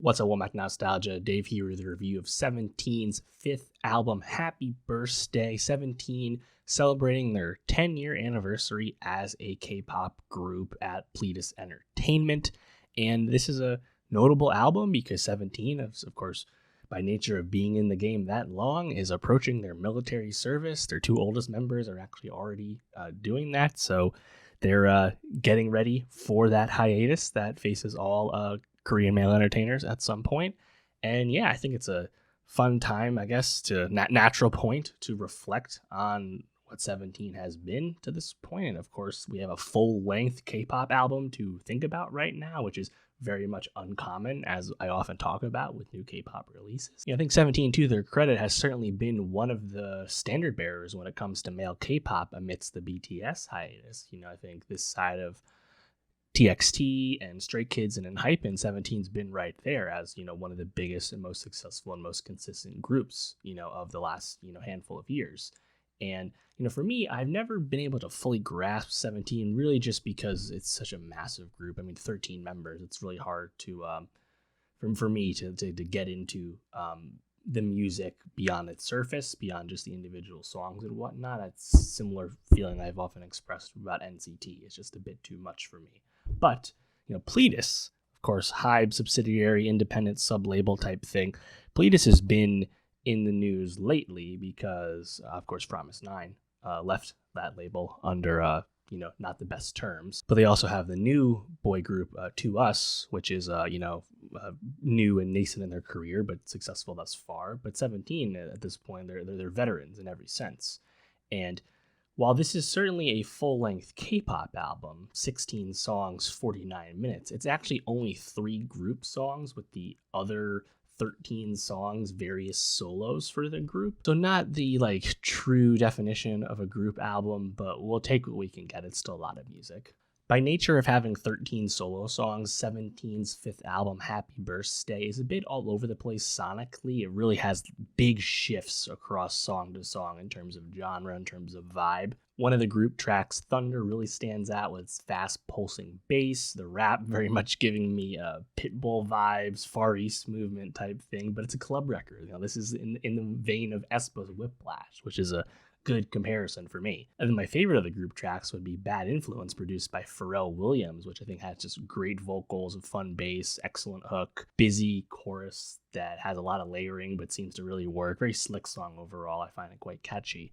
What's up, Womack Nostalgia? Dave here with a review of 17's fifth album, Happy Burstday. 17 celebrating their 10-year anniversary as a K-pop group at Pledis Entertainment. And this is a notable album because 17, of course, by nature of being in the game that long, is approaching their military service. Their two oldest members are actually already doing that, so they're getting ready for that hiatus that faces all Korean male entertainers at some point. And yeah, I think it's a fun time, I guess, to natural point to reflect on what 17 has been to this point. And of course, we have a full-length K-pop album to think about right now, which is very much uncommon, as I often talk about with new K-pop releases. I think 17, to their credit, has certainly been one of the standard bearers when it comes to male K-pop amidst the BTS hiatus. I think this side of TXT and Stray Kids and ENHYPEN, 17's been right there as, one of the biggest and most successful and most consistent groups, of the last, handful of years. And, for me, I've never been able to fully grasp 17 really just because it's such a massive group. I mean, 13 members, it's really hard to, for me to get into the music beyond its surface, beyond just the individual songs and whatnot. It's a similar feeling I've often expressed about NCT. It's just a bit too much for me. But, Pledis, of course, Hybe subsidiary, independent sub-label type thing. Pledis has been in the news lately because, of course, Promise 9 left that label under, not the best terms. But they also have the new boy group, To Us, which is, new and nascent in their career, but successful thus far. But 17, at this point, they're veterans in every sense. And while this is certainly a full-length K-pop album, 16 songs, 49 minutes, it's actually only 3 group songs with the other 13 songs, various solos for the group. So not the true definition of a group album, but we'll take what we can get. It's still a lot of music. By nature of having 13 solo songs, 17's fifth album, Happy Burstday, is a bit all over the place sonically. It really has big shifts across song to song in terms of genre, in terms of vibe. One of the group tracks, Thunder, really stands out with its fast pulsing bass, the rap very much giving me Pitbull vibes, Far East movement type thing, but it's a club record. This is in the vein of aespa's Whiplash, which is a good comparison for me. And then my favorite of the group tracks would be Bad Influence, produced by Pharrell Williams, which I think has just great vocals, a fun bass, excellent hook, busy chorus that has a lot of layering but seems to really work. Very slick song overall. I find it quite catchy.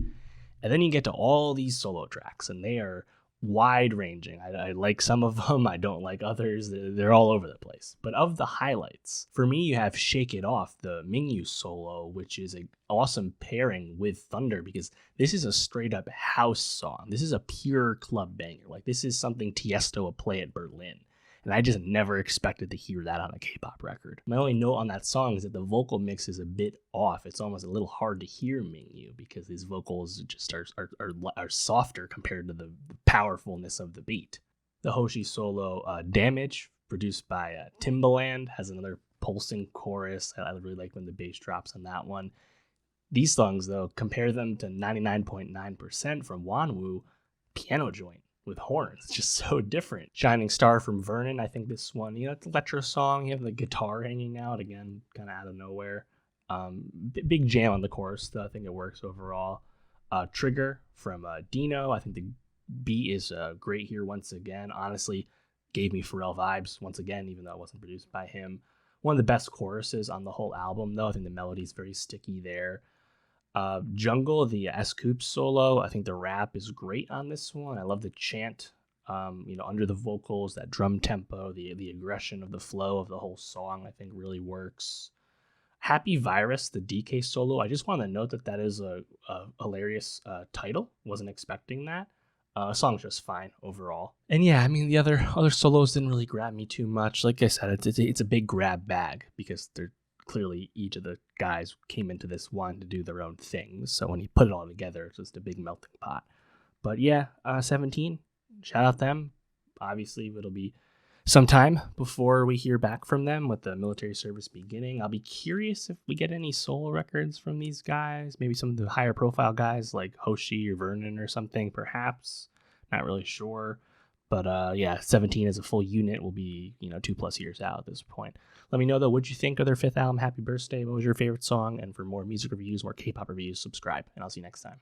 And then you get to all these solo tracks, and they are wide ranging. I like some of them, I don't like others. They're all over the place. But of the highlights, for me, you have Shake It Off, the Mingyu solo, which is an awesome pairing with Thunder because this is a straight up house song. This is a pure club banger. This is something Tiesto will play at Berlin. And I just never expected to hear that on a K-pop record. My only note on that song is that the vocal mix is a bit off. It's almost a little hard to hear Mingyu because his vocals just are softer compared to the powerfulness of the beat. The Hoshi solo, Damage, produced by Timbaland, has another pulsing chorus. I really like when the bass drops on that one. These songs, though, compare them to 99.9% from Wanwoo, Piano Joint with horns. It's just so different. Shining Star from Vernon, I think this one, it's an electro song. You have the guitar hanging out, again, kind of out of nowhere. Big jam on the chorus, though. I think it works overall. Trigger from Dino, I think the beat is great here once again. Honestly, gave me Pharrell vibes once again, even though it wasn't produced by him. One of the best choruses on the whole album, though. I think the melody's very sticky there. Jungle, the S-Coupe solo, I think the rap is great on this one. I love the chant, under the vocals, that drum tempo, the aggression of the flow of the whole song, I think really works. Happy Virus, the DK solo, I just want to note that is a hilarious title. Wasn't expecting that. Song's just fine overall. And yeah, I mean, the other solos didn't really grab me too much. Like I said, it's a big grab bag because they're clearly each of the guys came into this wanting to do their own things. So when you put it all together, it's just a big melting pot. But yeah, 17, shout out them. Obviously, it'll be some time before we hear back from them with the military service beginning. I'll be curious if we get any solo records from these guys. Maybe some of the higher profile guys like Hoshi or Vernon or something, perhaps. Not really sure. But yeah, 17 as a full unit will be, 2+ years out at this point. Let me know, though, what you think of their fifth album, Happy Birthday. What was your favorite song? And for more music reviews, more K-pop reviews, subscribe, and I'll see you next time.